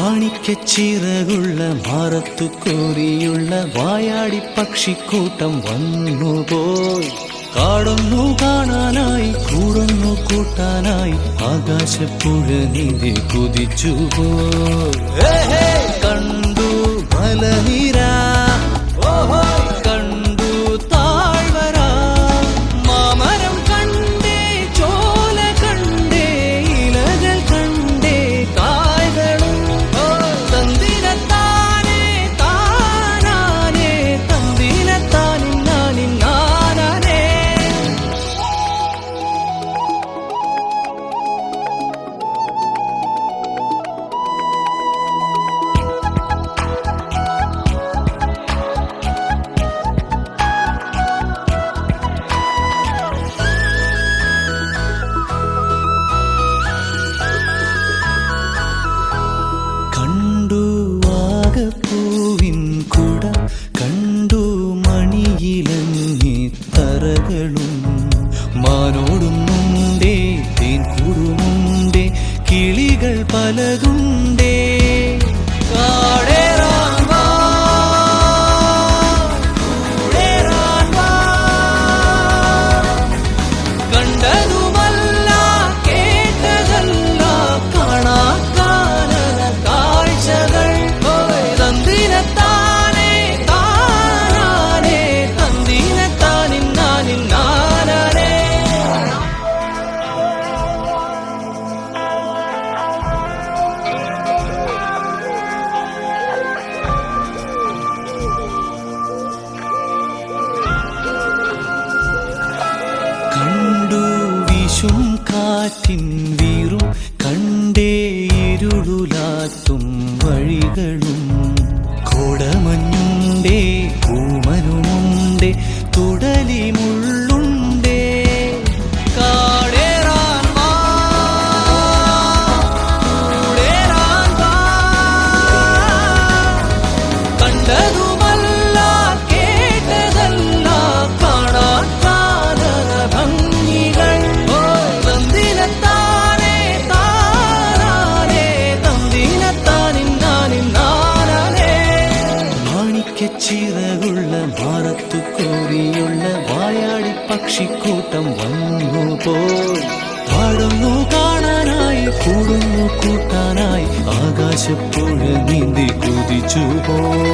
മാണിക്കച്ചിറകുള്ള മാറത്തു കോരിയുള്ള വായാടി പക്ഷിക്കൂട്ടം വന്നുപോയി. കാടൊന്നു കാണാനായി കൂടൊന്നു കൂട്ടാനായി ആകാശപ്പുഴ നീന്തി കുതിച്ചുപോയി. കണ്ടു മലനിര, കണ്ടു താഴ്വര, മാമരം കണ്ടേ, ചോല കണ്ടേ, ഇലകൾ കണ്ടേ, കായ്കളും തന്തിരത്താനേ താനാനേ, തന്തിരത്താനിന്നാനിന്നാനേ. കണ്ടു വാഗപ്പൂവിൻ കുട, കണ്ടു മണിയിലങ്ങി തറകളും, മാനോടും മുണ്ടേ തേൻകൂടുമുണ്ടേ, കിളികൾ പലതുണ്ടേ. കാടേറാൻ വാ, കൂടേറാൻ വാ, കണ്ടതുമല്ല കേട്ടതല്ല കാണാക്കാനന കാഴ്ചകൾ. തന്തിരത്താനേ താനാനേ, തന്തിരത്താനിന്നാനിന്നാനേ. കണ്ടു വീശും കാറ്റിൻ വീറും, കണ്ടേ ഇരുളുലാത്തും വഴികളും, കോടമഞ്ഞുണ്ടേ പൂമനുമുണ്ടേ, തുടലി മുള്ളുണ്ടേ. കാടേറാൻ വാ, കൂടേറാൻ വാ, കണ്ടതുമല്ല കേട്ടതല്ല കാണാക്കാനന ഭംഗികൾ. തന്തിരത്താനേ താനാനേ, തന്തിരത്താനിന്നാനിന്നാനേ. മാണിക്കച്ചിറകുള്ള മാറത്തു കോരിയുള്ള വായാടി പക്ഷിക്കൂട്ടം വന്നുപോയി. പാടുന്നു കാണാനായി കൂടുന്നു കൂട്ടാനായി ആകാശപ്പുഴ നീന്തി കുതിച്ചുപോയി.